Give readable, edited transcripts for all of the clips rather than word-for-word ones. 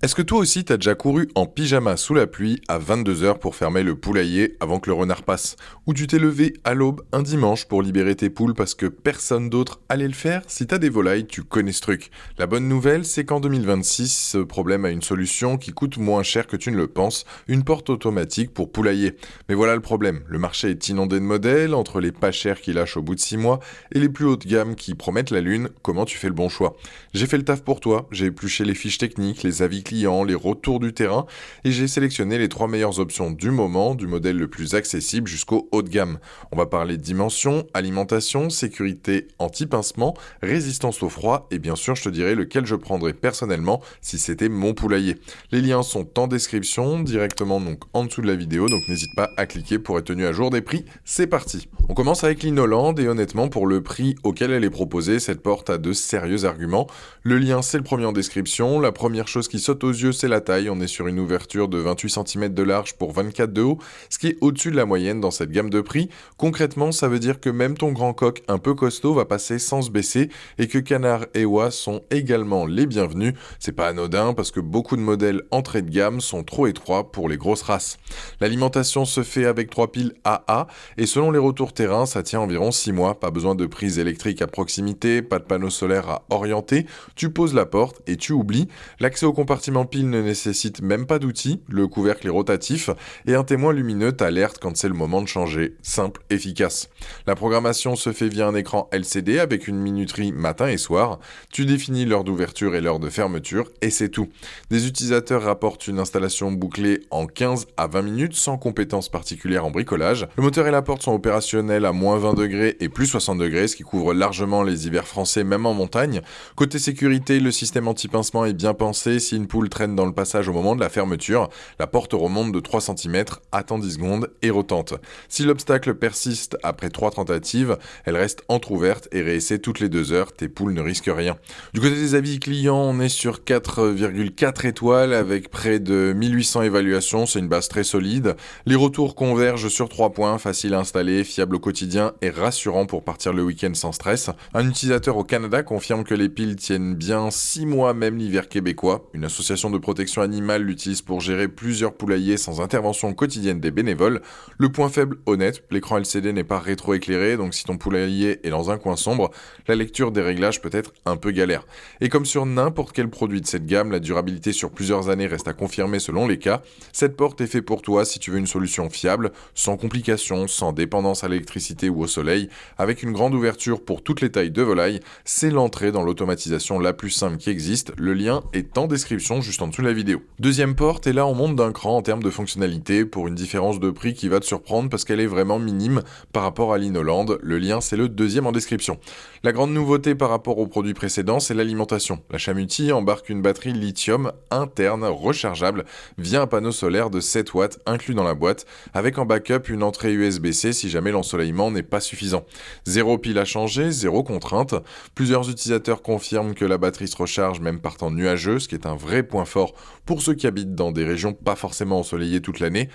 Est-ce que toi aussi t'as déjà couru en pyjama sous la pluie à 22 h pour fermer le poulailler avant que le renard passe? Ou tu t'es levé à l'aube un dimanche pour libérer tes poules parce que personne d'autre allait le faire? Si t'as des volailles, tu connais ce truc. La bonne nouvelle, c'est qu'en 2026, ce problème a une solution qui coûte moins cher que tu ne le penses, une porte automatique pour poulailler. Mais voilà le problème, le marché est inondé de modèles, entre les pas chers qui lâchent au bout de 6 mois et les plus hautes gammes qui promettent la lune, comment tu fais le bon choix? J'ai fait le taf pour toi, j'ai épluché les fiches techniques, les avis clients, les retours du terrain et j'ai sélectionné les 3 meilleures options du moment, du modèle le plus accessible jusqu'au haut de gamme. On va parler de dimension, alimentation, sécurité anti-pincement, résistance au froid et bien sûr je te dirai lequel je prendrais personnellement si c'était mon poulailler. Les liens sont en description, directement donc en dessous de la vidéo, donc n'hésite pas à cliquer pour être tenu à jour des prix. C'est parti. On commence avec l'Inoland et honnêtement pour le prix auquel elle est proposée, cette porte a de sérieux arguments. Le lien c'est le premier en description, la première chose qui saute aux yeux c'est la taille, on est sur une ouverture de 28 cm de large pour 24 de haut, ce qui est au-dessus de la moyenne dans cette gamme de prix. Concrètement ça veut dire que même ton grand coq un peu costaud va passer sans se baisser et que canard et oie sont également les bienvenus. C'est pas anodin parce que beaucoup de modèles entrée de gamme sont trop étroits pour les grosses races. L'alimentation se fait avec 3 piles AA et selon les retours terrain ça tient environ 6 mois, pas besoin de prise électrique à proximité, pas de panneau solaire à orienter, tu poses la porte et tu oublies. L'accès au compartiment pile ne nécessite même pas d'outils, le couvercle est rotatif et un témoin lumineux t'alerte quand c'est le moment de changer. Simple, efficace. La programmation se fait via un écran LCD avec une minuterie matin et soir. Tu définis l'heure d'ouverture et l'heure de fermeture et c'est tout. Des utilisateurs rapportent une installation bouclée en 15 à 20 minutes sans compétences particulières en bricolage. Le moteur et la porte sont opérationnels à moins 20 degrés et plus 60 degrés, ce qui couvre largement les hivers français même en montagne. Côté sécurité, le système anti-pincement est bien pensé. Si une poule traîne dans le passage au moment de la fermeture, la porte remonte de 3 cm, attend 10 secondes et retente. Si l'obstacle persiste après 3 tentatives, elle reste entrouverte et réessaie toutes les 2 heures, tes poules ne risquent rien. Du côté des avis clients, on est sur 4,4 étoiles avec près de 1800 évaluations, c'est une base très solide. Les retours convergent sur 3 points, facile à installer, fiable au quotidien et rassurant pour partir le week-end sans stress. Un utilisateur au Canada confirme que les piles tiennent bien 6 mois même l'hiver québécois. Une association de protection animale l'utilise pour gérer plusieurs poulaillers sans intervention quotidienne des bénévoles. Le point faible honnête, l'écran LCD n'est pas rétro-éclairé, donc si ton poulailler est dans un coin sombre, la lecture des réglages peut être un peu galère. Et comme sur n'importe quel produit de cette gamme, la durabilité sur plusieurs années reste à confirmer selon les cas. Cette porte est faite pour toi si tu veux une solution fiable, sans complications, sans dépendance à l'électricité ou au soleil, avec une grande ouverture pour toutes les tailles de volailles. C'est l'entrée dans l'automatisation la plus simple qui existe. Le lien est en description juste en dessous de la vidéo. Deuxième porte, et là on monte d'un cran en termes de fonctionnalité pour une différence de prix qui va te surprendre parce qu'elle est vraiment minime par rapport à l'Inoland. Le lien c'est le deuxième en description. La grande nouveauté par rapport au produit précédent, c'est l'alimentation. La Chamuti embarque une batterie lithium interne rechargeable via un panneau solaire de 7 watts inclus dans la boîte, avec en backup une entrée USB-C si jamais l'ensoleillement n'est pas suffisant. Zéro pile à changer, zéro contrainte. Plusieurs utilisateurs confirment que la batterie se recharge même par temps nuageux, ce qui est un vrai point fort pour ceux qui habitent dans des régions pas forcément ensoleillées toute l'année.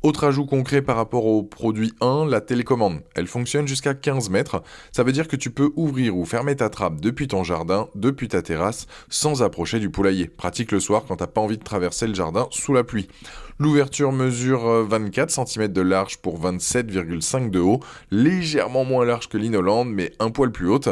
Autre ajout concret par rapport au produit 1, la télécommande. Elle fonctionne jusqu'à 15 mètres. Ça veut dire que tu peux ouvrir ou fermer ta trappe depuis ton jardin, depuis ta terrasse, sans approcher du poulailler. Pratique le soir quand t'as pas envie de traverser le jardin sous la pluie. L'ouverture mesure 24 cm de large pour 27,5 de haut, légèrement moins large que l'Inoland, mais un poil plus haute.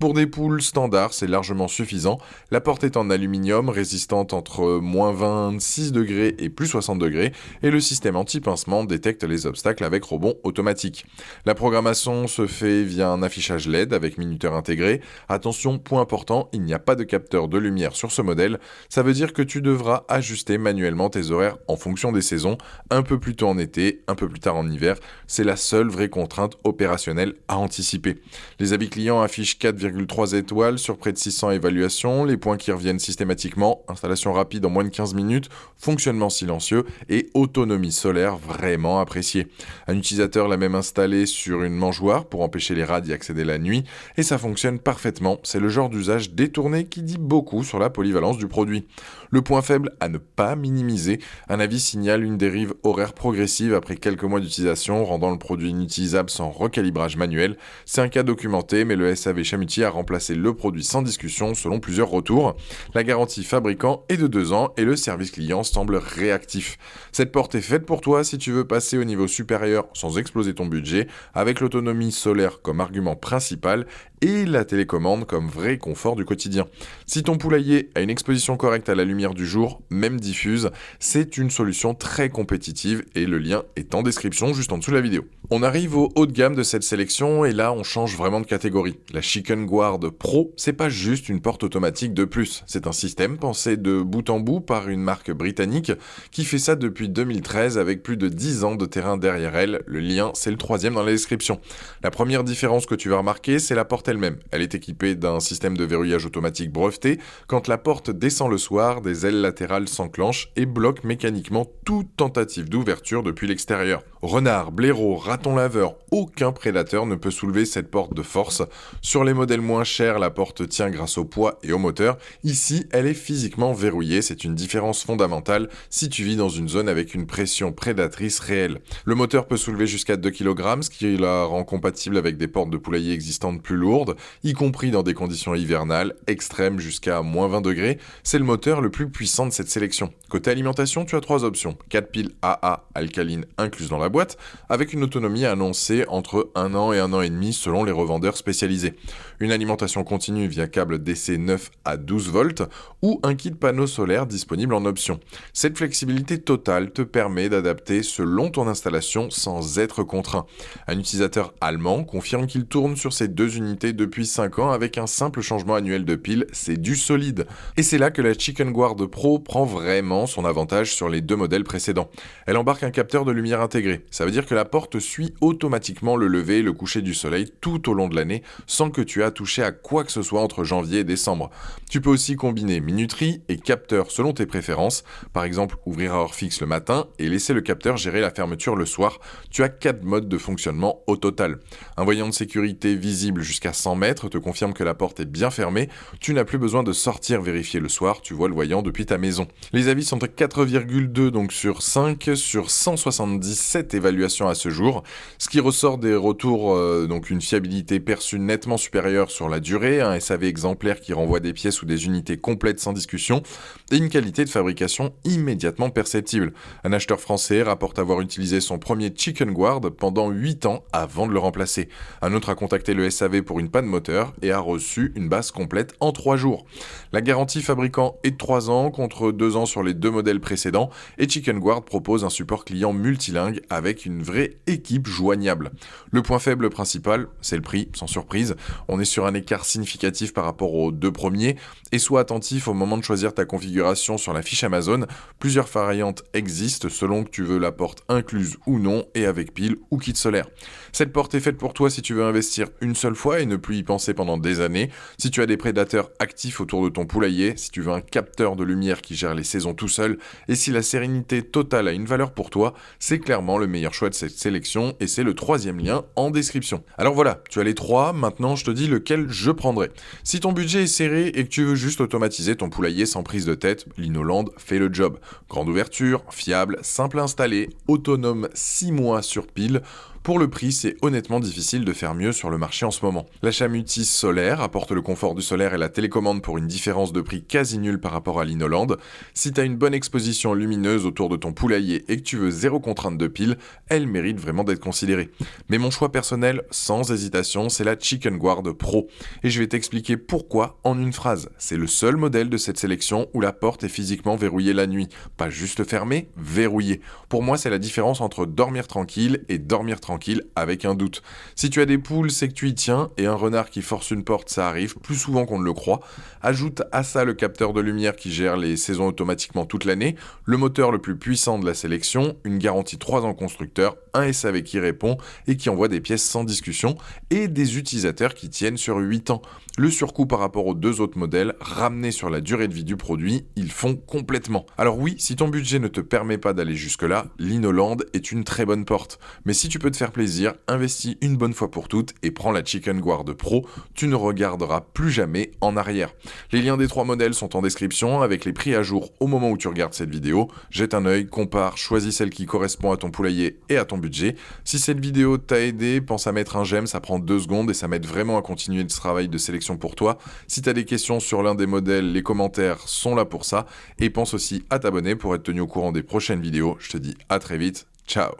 Pour des poules standards, c'est largement suffisant. La porte est en aluminium, résistante entre moins 26 degrés et plus 60 degrés, et le système anti-pincement détecte les obstacles avec rebond automatique. La programmation se fait via un affichage LED avec minuteur intégré. Attention, point important, il n'y a pas de capteur de lumière sur ce modèle. Ça veut dire que tu devras ajuster manuellement tes horaires en fonction des saisons, un peu plus tôt en été, un peu plus tard en hiver. C'est la seule vraie contrainte opérationnelle à anticiper. Les avis clients affichent 4,3 étoiles sur près de 600 évaluations, les points qui reviennent systématiquement, installation rapide en moins de 15 minutes, fonctionnement silencieux et autonomie solaire vraiment appréciée. Un utilisateur l'a même installé sur une mangeoire pour empêcher les rats d'y accéder la nuit et ça fonctionne parfaitement, c'est le genre d'usage détourné qui dit beaucoup sur la polyvalence du produit. Le point faible à ne pas minimiser, un avis signale une dérive horaire progressive après quelques mois d'utilisation, rendant le produit inutilisable sans recalibrage manuel. C'est un cas documenté, mais le SAV Chamuti a remplacé le produit sans discussion selon plusieurs retours. La garantie fabricant est de 2 ans et le service client semble réactif. Cette porte est faite pour toi si tu veux passer au niveau supérieur sans exploser ton budget, avec l'autonomie solaire comme argument principal et la télécommande comme vrai confort du quotidien. Si ton poulailler a une exposition correcte à la lumière du jour, même diffuse, c'est une solution très compétitive et le lien est en description juste en dessous de la vidéo. On arrive au haut de gamme de cette sélection et là on change vraiment de catégorie. La Chicken Guard Pro, c'est pas juste une porte automatique de plus, c'est un système pensé de bout en bout par une marque britannique qui fait ça depuis 2013 avec plus de 10 ans de terrain derrière elle. Le lien, c'est le 3e dans la description. La première différence que tu vas remarquer, c'est la porte elle-même. Elle est équipée d'un système de verrouillage automatique breveté. Quand la porte descend le soir, des ailes latérales s'enclenchent et bloquent mécaniquement toute tentative d'ouverture depuis l'extérieur. Renard, blaireau, raton laveur, aucun prédateur ne peut soulever cette porte de force. Sur les modèles moins chers, la porte tient grâce au poids et au moteur. Ici, elle est physiquement verrouillée. C'est une différence fondamentale si tu vis dans une zone avec une pression prédatrice réelle. Le moteur peut soulever jusqu'à 2 kg, ce qui la rend compatible avec des portes de poulailler existantes plus lourdes, y compris dans des conditions hivernales extrêmes jusqu'à -20 degrés. C'est le moteur le plus puissant de cette sélection. Côté alimentation, tu as 3 options. 4 piles AA alcalines incluses dans la boîte, avec une autonomie annoncée entre 1 an et 1 an et demi selon les revendeurs spécialisés. Une alimentation continue via câble DC 9 à 12 volts ou un kit panneau solaire disponible en option. Cette flexibilité totale te permet d'adapter selon ton installation sans être contraint. Un utilisateur allemand confirme qu'il tourne sur ces 2 unités depuis 5 ans avec un simple changement annuel de pile, c'est du solide. Et c'est là que la Chicken Guard Pro prend vraiment son avantage sur les 2 modèles précédents. Elle embarque un capteur de lumière intégré. Ça veut dire que la porte suit automatiquement le lever et le coucher du soleil tout au long de l'année sans que tu aies à toucher à quoi que ce soit entre janvier et décembre. Tu peux aussi combiner minuterie et capteur selon tes préférences. Par exemple, ouvrir à heure fixe le matin et laisser le capteur gérer la fermeture le soir. Tu as 4 modes de fonctionnement au total. Un voyant de sécurité visible jusqu'à 100 mètres te confirme que la porte est bien fermée. Tu n'as plus besoin de sortir vérifier le soir, tu vois le voyant depuis ta maison. Les avis sont à 4,2 donc sur 5 sur 177 évaluations à ce jour. Ce qui ressort des retours, donc une fiabilité perçue nettement supérieure sur la durée, un SAV exemplaire qui renvoie des pièces ou des unités complètes sans discussion, et une qualité de fabrication immédiatement perceptible. Un acheteur français rapporte avoir utilisé son premier Chicken Guard pendant 8 ans avant de le remplacer. Un autre a contacté le SAV pour une panne moteur et a reçu une base complète en 3 jours. La garantie fabricant est de 3 ans contre 2 ans sur les 2 modèles précédents et Chicken Guard propose un support client multilingue avec une vraie équipe joignable. Le point faible principal, c'est le prix, sans surprise. On est sur un écart significatif par rapport aux 2 premiers et sois attentif au moment de choisir ta configuration sur la fiche Amazon. Plusieurs variantes existent selon que tu veux la porte incluse ou non et avec pile ou kit solaire. Cette porte est faite pour toi si tu veux investir une seule fois et ne plus y penser pendant des années. Si tu as des prédateurs actifs autour de ton poulailler, si tu veux un capteur de lumière qui gère les saisons tout seul et si la sérénité totale a une valeur pour toi, c'est clairement le meilleur choix de cette sélection et c'est le 3e lien en description. Alors voilà, tu as les 3, maintenant je te dis lequel je prendrai. Si ton budget est serré et que tu veux juste automatiser ton poulailler sans prise de tête, l'Inoland fait le job. Grande ouverture, fiable, simple à installer, autonome 6 mois sur pile. Pour le prix, c'est honnêtement difficile de faire mieux sur le marché en ce moment. La Chamuti solaire apporte le confort du solaire et la télécommande pour une différence de prix quasi nulle par rapport à l'Inoland. Si tu as une bonne exposition lumineuse autour de ton poulailler et que tu veux 0 contrainte de pile, elle mérite vraiment d'être considérée. Mais mon choix personnel, sans hésitation, c'est la Chicken Guard Pro. Et je vais t'expliquer pourquoi en une phrase. C'est le seul modèle de cette sélection où la porte est physiquement verrouillée la nuit. Pas juste fermée, verrouillée. Pour moi, c'est la différence entre dormir tranquille et dormir tranquille avec un doute. Si tu as des poules, c'est que tu y tiens, et un renard qui force une porte, ça arrive plus souvent qu'on ne le croit. Ajoute à ça le capteur de lumière qui gère les saisons automatiquement toute l'année, le moteur le plus puissant de la sélection, une garantie 3 ans constructeur, un SAV qui répond et qui envoie des pièces sans discussion, et des utilisateurs qui tiennent sur 8 ans. Le surcoût par rapport aux deux autres modèles, ramené sur la durée de vie du produit, ils font complètement. Alors oui, si ton budget ne te permet pas d'aller jusque-là, l'Inoland est une très bonne porte. Mais si tu peux te faire plaisir, investis une bonne fois pour toutes et prends la Chicken Guard Pro, tu ne regarderas plus jamais en arrière. Les liens des 3 modèles sont en description avec les prix à jour au moment où tu regardes cette vidéo. Jette un œil, compare, choisis celle qui correspond à ton poulailler et à ton budget. Si cette vidéo t'a aidé, pense à mettre un j'aime, ça prend 2 secondes et ça m'aide vraiment à continuer ce travail de sélection pour toi. Si tu as des questions sur l'un des modèles, les commentaires sont là pour ça. Et pense aussi à t'abonner pour être tenu au courant des prochaines vidéos. Je te dis à très vite, ciao.